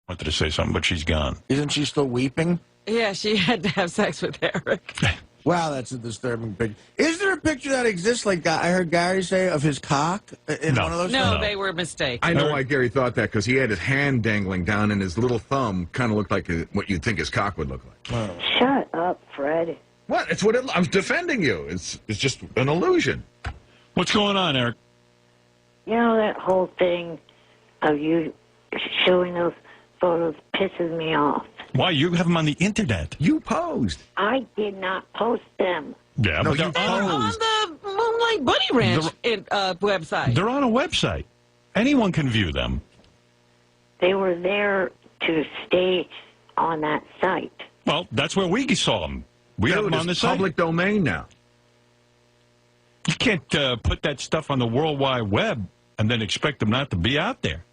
Wanted to say something, but she's gone. Isn't she still weeping? Yeah, she had to have sex with Eric. Wow, that's a disturbing picture. Is there a picture that exists, like I heard Gary say, of his cock in No. one of those? No, No. they were mistakes. I know why Gary thought that, because he had his hand dangling down, and his little thumb kind of looked like what you'd think his cock would look like. Shut up, Fred. What? It's what I was defending you. It's just an illusion. What's going on, Eric? You know, that whole thing of you showing those photos pisses me off. Why? You have them on the internet. You posed. I did not post them. Yeah, No, but you they're On on, the Moonlight Bunny Ranch website. they're on a website. Anyone can view them. They were there to stay on that site. Well, that's where we saw them. We have Dude, them on the it's site. public domain now. You can't put that stuff on the World Wide Web and then expect them not to be out there.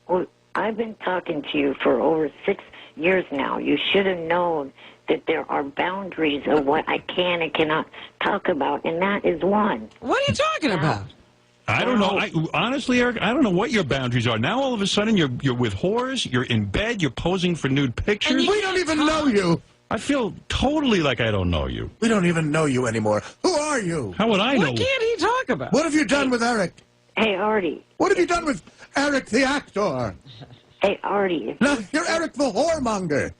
Well, I've been talking to you for over 6 years now. You should have known that there are boundaries of what I can and cannot talk about, and that is one. What are you talking about? I don't know. Honestly, Eric, I don't know what your boundaries are. Now all of a sudden you're with whores, you're in bed, you're posing for nude pictures. you We don't even know you. I feel totally like I don't know you. We don't even know you anymore. Who are you? How would I know? What can't he talk about? What have you done with Eric? Hey, Artie. What have you done with Eric the actor? Hey, Artie. No, you're Eric the whoremonger.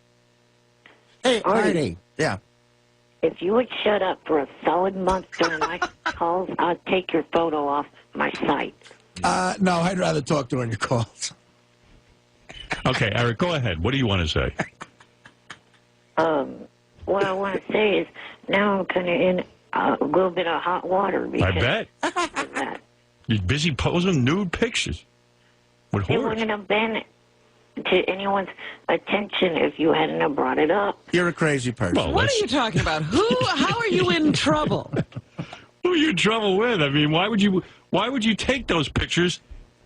Hey, Artie. Yeah. If you would shut up for a solid month during my calls, I'll take your photo off my site. No, I'd rather talk during your calls. Okay, Eric, go ahead. What do you want to say? What I want to say is now I'm kind of in a little bit of hot water because I bet. of that. You're busy posing nude pictures with It whores. wouldn't have been to anyone's attention if you hadn't have brought it up. You're a crazy person. Well, What let's- are you talking about? How are you in trouble? Who are you in trouble with? I mean, why would you take those pictures,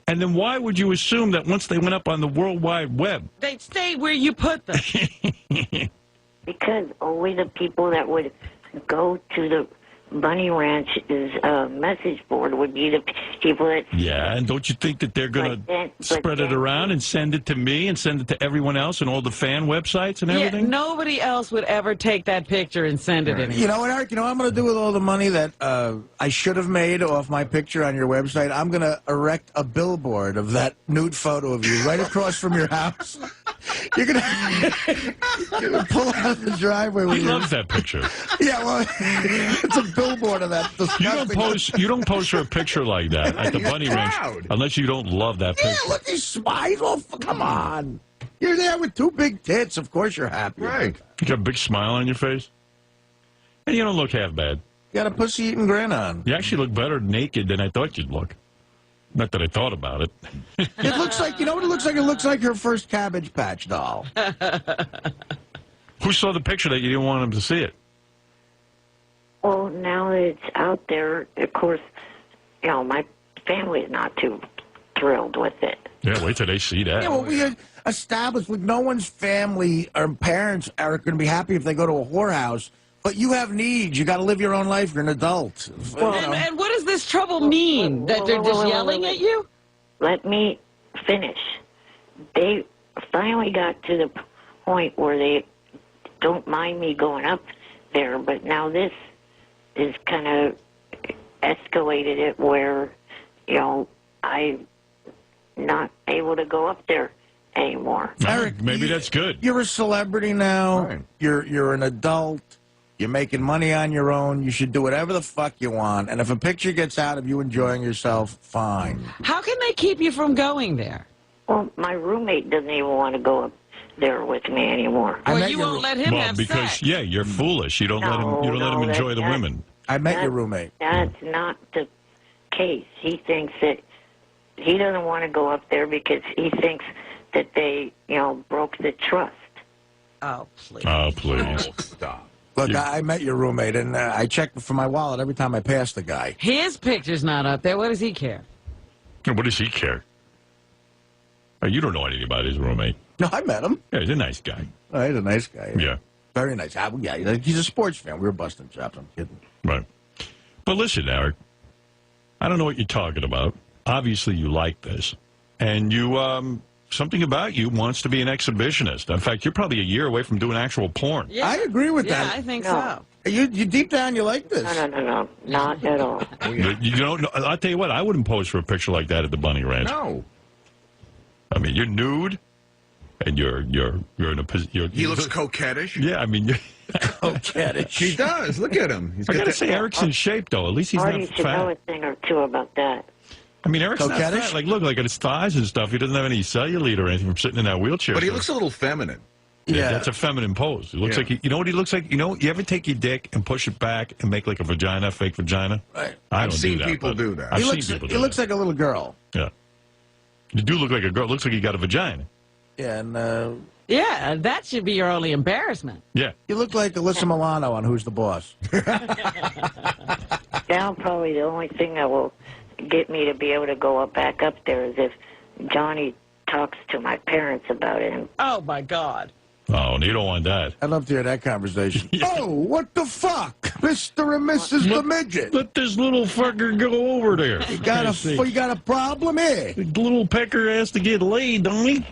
and then why would you assume that once they went up on the World Wide Web? They'd stay where you put them. Because only the people that would go to the Bunny Ranch's message board would be the people that... Yeah, and don't you think that they're going to spread it around and send it to me and send it to everyone else and all the fan websites and Yeah, everything? nobody else would ever take that picture and send it anywhere. You know what, Eric? You know what I'm going to do with all the money that I should have made off my picture on your website? I'm going to erect a billboard of that nude photo of you right across from your house. You're going to pull out of the driveway with He your... loves that picture. Yeah, well, it's a billboard of that disgusting... You don't post her a picture like that at the Bunny Ranch proud. unless you don't love that Yeah, picture. look, he smiles. Oh, come on. You're there with two big tits. Of course you're happy. Right. You got a big smile on your face, and you don't look half bad. You got a pussy-eating grin on. You actually look better naked than I thought you'd look. Not that I thought about it. It looks like, you know what it looks like? It looks like her first Cabbage Patch doll. Who saw the picture that you didn't want him to see it? Well, now that it's out there, of course, you know, my family is not too thrilled with it. Yeah, wait till they see that. Yeah, well, we established with no one's family or parents are going to be happy if they go to a whorehouse. But you have needs. You got to live your own life. You're an adult. Well, And what does this trouble mean? That they're just yelling at you? Let me finish. They finally got to the point where they don't mind me going up there, but now this is kind of escalated it where, you know, I'm not able to go up there anymore. Eric, maybe that's good. You're a celebrity now. Right. You're an adult. You're making money on your own. You should do whatever the fuck you want. And if a picture gets out of you enjoying yourself, fine. How can they keep you from going there? Well, my roommate doesn't even want to go up there with me anymore. I Or met you your- won't let him Well, have because sex? yeah, you're foolish. You don't let him. You don't let him No, enjoy the that- women. I met your That- roommate. That's not the case. He thinks that he doesn't want to go up there because he thinks that they, you know, broke the trust. Oh, please. Oh, please. Stop. Look, I met your roommate, and I checked for my wallet every time I passed the guy. His picture's not up there. What does he care? What does he care? Oh, you don't know anything about his roommate. No, I met him. Yeah, he's a nice guy. Oh, he's a nice guy. Yeah, Very nice. Yeah, he's a sports fan. We were busting chops. I'm kidding. right. But listen, Eric, I don't know what you're talking about. Obviously, you like this, and you something about you wants to be an exhibitionist. In fact, you're probably a year away from doing actual porn. Yeah. I agree with Yeah, that. I think No. so. You deep down, you like this. No, not at all. You don't. I'll tell you what. I wouldn't pose for a picture like that at the Bunny Ranch. No. I mean, you're nude, and you're in a position. He looks coquettish. Yeah, I mean, Coquettish. He does. Look at him. He's I got gotta that- say, Eric's in shape though. At least he's Marty not should know a fat. thing or two about that. I mean, Eric's not Coquettish? fat. Like, look, like at his thighs and stuff. He doesn't have any cellulite or anything from sitting in that wheelchair. But he so- looks a little feminine. Yeah. That's a feminine pose. It looks Yeah. like you know what he looks like. You know, you ever take your dick and push it back and make like a vagina, fake vagina? Right. I I've don't seen do that, people but do that. I've He seen looks, people do he looks that. like a little girl. Yeah, you do look like a girl. Looks like you got a vagina. Yeah, and Yeah, that should be your only embarrassment. Yeah, you look like Alyssa Milano on Who's the Boss. Now probably the only thing that will get me to be able to go back up there is if Johnny talks to my parents about it. And Oh, my God. oh, and you don't want that. I'd love to hear that conversation. Oh, what the fuck? Mr. and Mrs. the Midget. Let this little fucker go over there. You got a problem here. The little pecker has to get laid, don't he?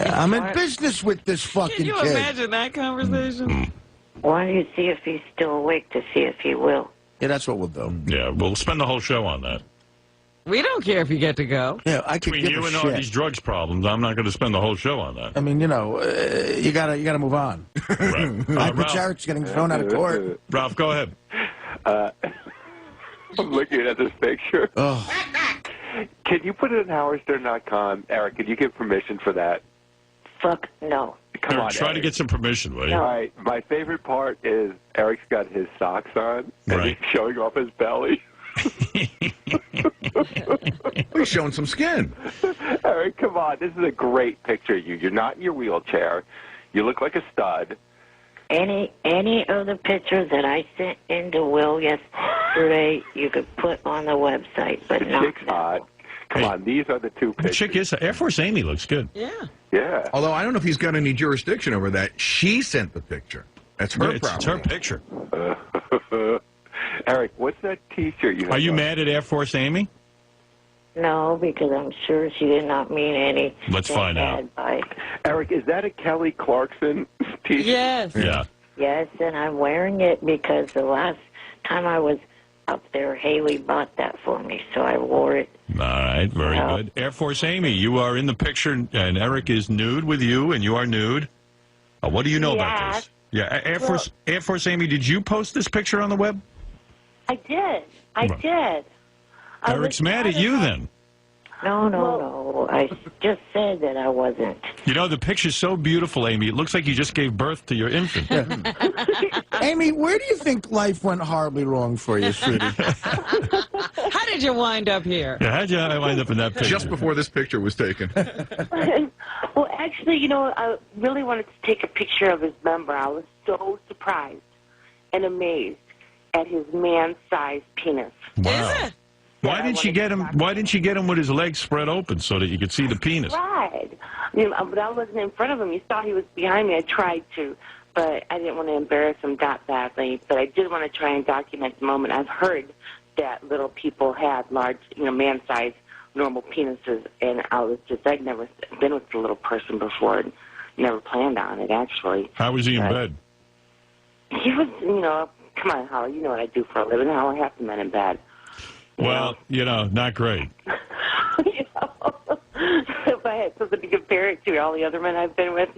I'm in business with this fucking Can you kid. imagine that conversation? why don't you see if he's still awake to see if he will? Yeah, that's what we'll do. Yeah, we'll spend the whole show on that. We don't care if you get to go. Yeah, I could Between give you a and all shit. these drugs problems, I'm not going to spend the whole show on that. I mean, you know, you gotta move on. Right. Ralph Ralph, Jarrett's getting thrown out of court. Ralph, go ahead. I'm looking at this picture. Oh, Can you put it in howardstern.com? Eric, can you give permission for that? Fuck no. Come on, Try to Eric. get some permission, will you? All right, my favorite part is Eric's got his socks on, and Right. he's showing off his belly. He's showing some skin. Eric, come on. This is a great picture of you. You're not in your wheelchair. You look like a stud. Any of the pictures that I sent into Will yesterday, you could put on the website, but The not chick's hot. now. Come Hey. on, these are the two The pictures. chick is Air Force Amy looks good. Yeah. Yeah. Although I don't know if he's got any jurisdiction over that. She sent the picture. That's her Yeah, it's her problem. picture. Eric, what's that T-shirt you have Are you on? mad at Air Force Amy? No, because I'm sure she did not mean any. Let's find out. By Eric, is that a Kelly Clarkson T-shirt? Yes. Yeah. yes, and I'm wearing it because the last time I was up there, Haley bought that for me, so I wore it. All right, very Yeah. good. Air Force Amy, you are in the picture, and Eric is nude with you, and you are nude. What do you know about Yeah. this? Yeah, Air Force Amy, did you post this picture on the web? I did. I Right. did. I Eric's was mad at mad you about- then. No. I just said that I wasn't. You know, the picture's so beautiful, Amy. It looks like you just gave birth to your infant. Amy, where do you think life went horribly wrong for you, sweetie? How did you wind up here? Yeah, how'd you wind up in that picture? Just before this picture was taken. Well, actually, I really wanted to take a picture of his member. I was so surprised and amazed at his man-sized penis. Wow. Is it? Why didn't you get him? Why didn't you get him with his legs spread open so that you could see the penis? Right. But I wasn't in front of him. You saw he was behind me. I tried to, but I didn't want to embarrass him that badly. But I did want to try and document the moment. I've heard that little people had large, man-sized, normal penises, and I'd never been with a little person before and never planned on it, actually. How was he in Right. bed? He was, come on, Holly, you know what I do for a living. How are half the men in bed? Well, not great. If I had something to compare it to, all the other men I've been with.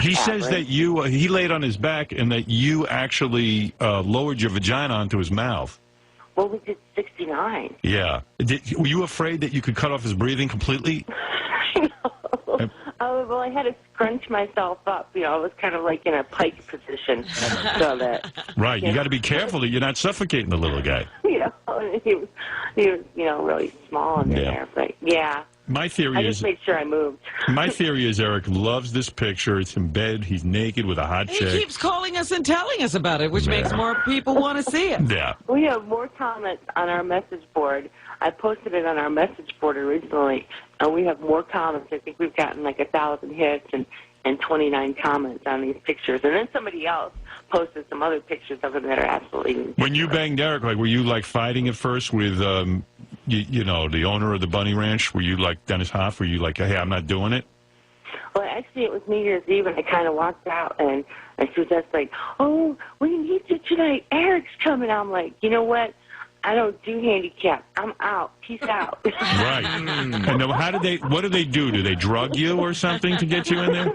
He says that he laid on his back and that you actually lowered your vagina onto his mouth. Well, we did 69. Yeah. Were you afraid that you could cut off his breathing completely? Well, I had to scrunch myself up. I was kind of like in a pike position, so that Right. You got to be careful that you're not suffocating the little guy. and he was really small in Yeah. there. But yeah, My I theory just is made sure I moved. Eric loves this picture. It's in bed. He's naked with a hot He chick. keeps calling us and telling us about it, which makes more people want to see it. Yeah. We have more comments on our message board. I posted it on our message board originally, and we have more comments. I think we've gotten like 1,000 hits and 29 comments on these pictures. And then somebody else posted some other pictures of him that are absolutely... When you banged Eric, were you fighting at first with, the owner of the Bunny Ranch? Were you like Dennis Hoff? Were you like, hey, I'm not doing it? actually, it was New Year's Eve, and I kind of walked out, and she was just like, "Oh, we need you tonight. Eric's coming." I'm like, you know what? I don't do handicap. I'm out. Peace out. Right. And then what do they do? Do they drug you or something to get you in there?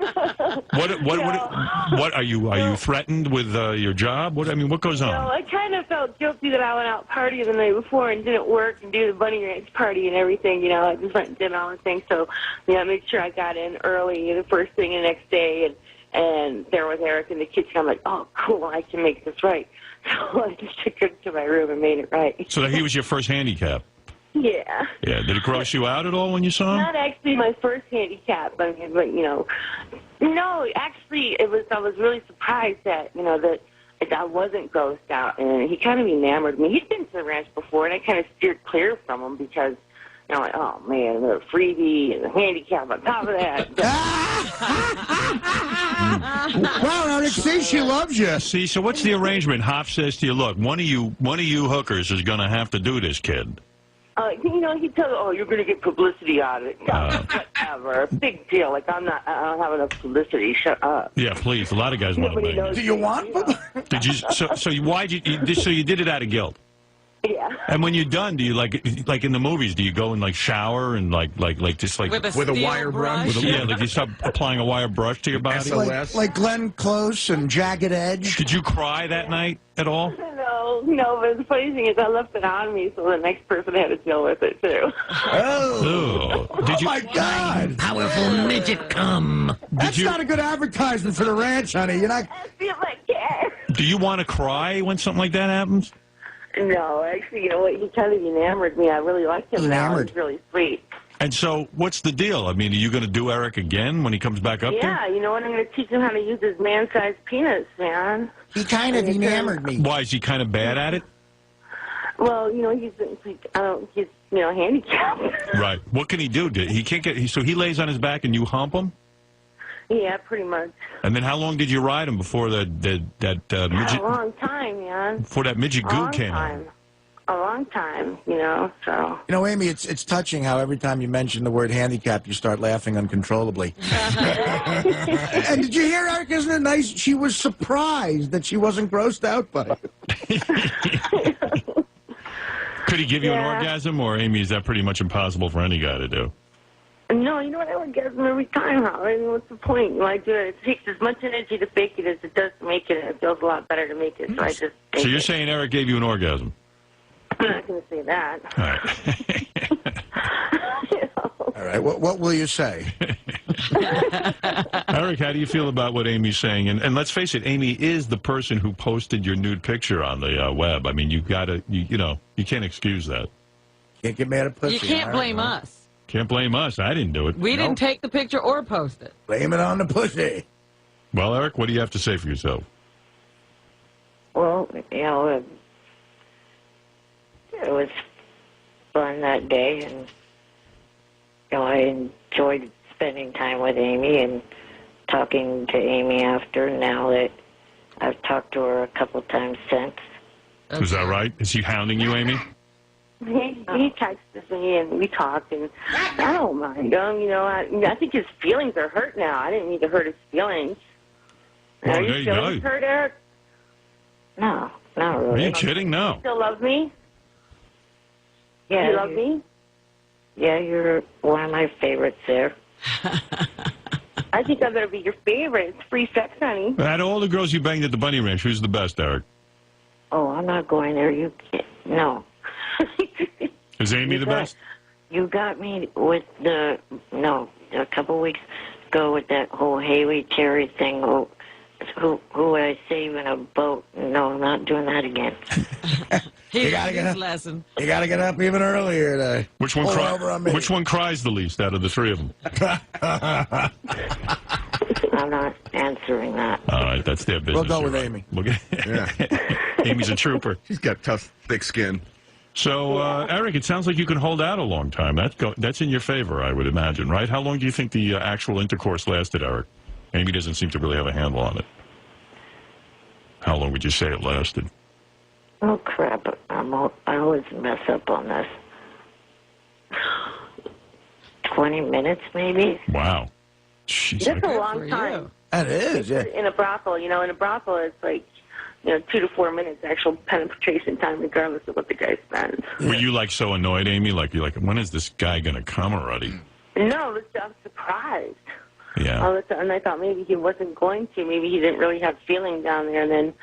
What are you threatened with your job? What goes on? I kind of felt guilty that I went out partying the night before and didn't work and do the Bunny Ranch party and everything. I just went and did all the things. So, I made sure I got in early the first thing the next day, and there was Eric in the kitchen. I'm like, oh, cool, I can make this right. So I just took him to my room and made it right. So he was your first handicap? Yeah. Yeah. Did it gross you out at all when you saw him? Not actually my first handicap, but no, actually, I was really surprised that I wasn't grossed out, and he kind of enamored me. He'd been to the ranch before, and I kind of steered clear from him because, like, oh man, the freebie and the handicap on top of that. Wow, Eric, see, she loves you. See, so what's the arrangement? Hoff says to you, look, one of you hookers is going to have to do this, kid. He tells, oh, you're going to get publicity out of it. Whatever. Big deal. Like, I don't have enough publicity. Shut up. Yeah, please. A lot of guys want to bang. Do you want? Did you? So you did it out of guilt? Yeah. And when you're done, do you like in the movies? Do you go and shower and just with a wire brush? Yeah, like you start applying a wire brush to your body. Like Glenn Close and Jagged Edge. Did you cry that night at all? No, but the funny thing is I left it on me, so the next person had to deal with it, too. Oh. Did you, my God. Powerful midget come. That's not a good advertisement for the ranch, honey. You're not... I feel like care. Do you want to cry when something like that happens? No, actually, you know what? He kind of enamored me. I really liked him now. He's really sweet. And so, what's the deal? I mean, are you going to do Eric again when he comes back up there? Yeah, you know what? I'm going to teach him how to use his man-sized penis, man. He kind of enamored me. Why, is he kind of bad at it? Well, he's handicapped. Right. What can he do? He can't get. So he lays on his back and you hump him. Yeah, pretty much. And then how long did you ride him before that midget? A long time, man. Before that midget goo came out. A long time, so. Amy, it's touching how every time you mention the word handicap, you start laughing uncontrollably. And did you hear, Eric? Isn't it nice? She was surprised that she wasn't grossed out by it. Could he give you an orgasm, or, Amy, is that pretty much impossible for any guy to do? No, you know what? I orgasm every time, Howard. What's the point? I do it. It takes as much energy to fake it as it does to make it. It feels a lot better to make it, so I just So you're saying Eric gave you an orgasm? I'm not going to say that. All right. All right, what will you say? Eric, how do you feel about what Amy's saying? And let's face it, Amy is the person who posted your nude picture on the web. I mean, you can't excuse that. Can't get mad at pussy. You can't blame us. Can't blame us. I didn't do it. We didn't take the picture or post it. Blame it on the pussy. Well, Eric, what do you have to say for yourself? Well, it was fun that day, and I enjoyed spending time with Amy and talking to Amy after. Now that I've talked to her a couple times since. Okay. Is that right? Is he hounding you, Amy? He texted me and we talked, and I don't mind him. I think his feelings are hurt now. I didn't need to hurt his feelings. Well, Are your feelings hurt, Eric? No, not really. Are you kidding? No. You still love me? Yeah, You love me? Yeah, you're one of my favorites there. I think I'm going to be your favorite. It's free sex, honey. Out of all the girls you banged at the Bunny Ranch, who's the best, Eric? Oh, I'm not going there. You can't. No. Is Amy the best? You got me with a couple weeks ago with that whole Haley Terry thing. Who would I save in a boat? No, I'm not doing that again. You gotta get his up. lesson. You got to get up even earlier to Which one? pull over on me. Which one cries the least out of the three of them? I'm not answering that. All right, that's their business. We'll go with You're Amy. right. Amy's a trooper. She's got tough, thick skin. So, Eric, it sounds like you can hold out a long time. That's in your favor, I would imagine, right? How long do you think the actual intercourse lasted, Eric? Amy doesn't seem to really have a handle on it. How long would you say it lasted? Oh, crap. I always mess up on this. 20 minutes, maybe? Wow. Jeez, That's a Good long for time. you. That is, yeah. In a brothel, in a brothel, it's like, 2 to 4 minutes actual penetration time, regardless of what the guy spends. Were you like so annoyed, Amy? Like you're like, when is this guy gonna come already? No, I'm surprised. Yeah. All of a sudden, I thought maybe he wasn't going to. Maybe he didn't really have feeling down there. And then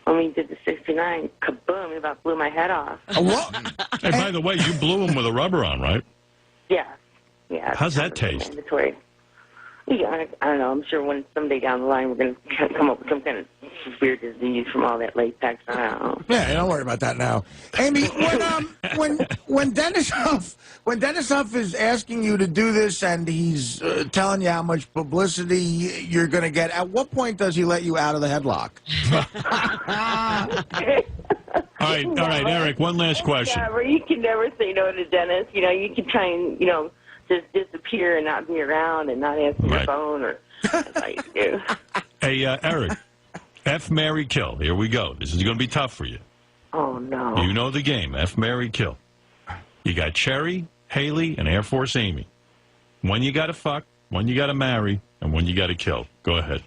when we did the 69, kaboom, it about blew my head off. What? Hey, by the way, you blew him with a rubber on, right? Yeah. Yeah. How's that it's kind of taste? Mandatory. Yeah, I don't know. I'm sure someday down the line we're going to come up with some kind of weird disease from all that latex. I don't know. Yeah, don't worry about that now. Amy, when Dennis Huff is asking you to do this and he's telling you how much publicity you're going to get, at what point does he let you out of the headlock? All right, Eric. One last question. Yeah, you can never say no to Dennis. You can try and just disappear and not be around and not answer your Right. phone or like you. Hey, Eric. F, marry, kill. Here we go. This is going to be tough for you. Oh, no. You know the game. F, marry, kill. You got Cherry, Haley, and Air Force Amy. One you got to fuck, one you got to marry, and one you got to kill. Go ahead.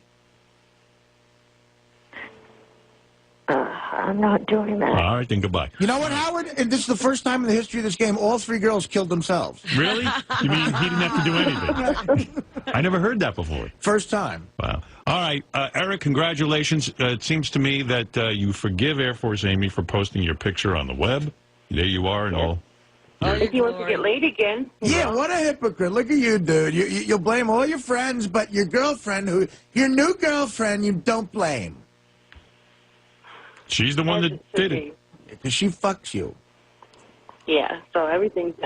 I'm not doing that. All right, then goodbye. You know what, Howard? And this is the first time in the history of this game all 3 girls killed themselves. Really? You mean he didn't have to do anything? I never heard that before. First time. Wow. All right, Eric, congratulations. It seems to me that you forgive Air Force Amy for posting your picture on the web. There you are and all. If he wants to get laid again. Yeah, what a hypocrite. Look at you, dude. You'll blame all your friends, but your girlfriend, your new girlfriend, you don't blame. She's the one that did it. Because she fucks you. Yeah, so everything's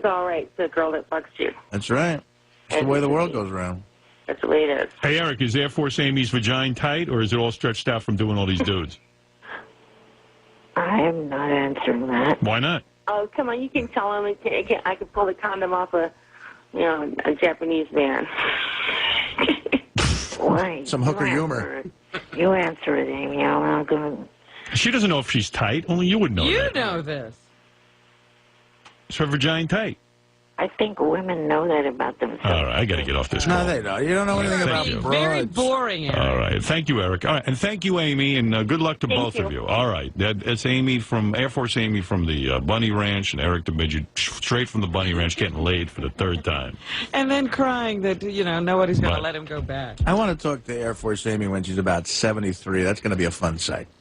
all right. The girl that fucks you. That's right. That's the way the world goes around. That's the way it is. Hey, Eric, is Air Force Amy's vagina tight, or is it all stretched out from doing all these dudes? I am not answering that. Why not? Oh, come on, you can tell him I can pull the condom off a Japanese man. Why? Some hooker You humor. answer it. You answer it, Amy. I'm not going to. She doesn't know if she's tight. Only you would know You that. know this. Is her vagina tight? I think women know that about themselves. All right, I got to get off this call. No, they don't. You don't know anything Thank about you. Very broads. boring, Eric. All right. Thank you, Eric. All right. And thank you, Amy, and good luck to Thank both you. of you. All right. That's Amy from Air Force Amy from the Bunny Ranch, and Eric the Midget straight from the Bunny Ranch getting laid for the 3rd time. And then crying that, nobody's going Right. to let him go back. I want to talk to Air Force Amy when she's about 73. That's going to be a fun sight.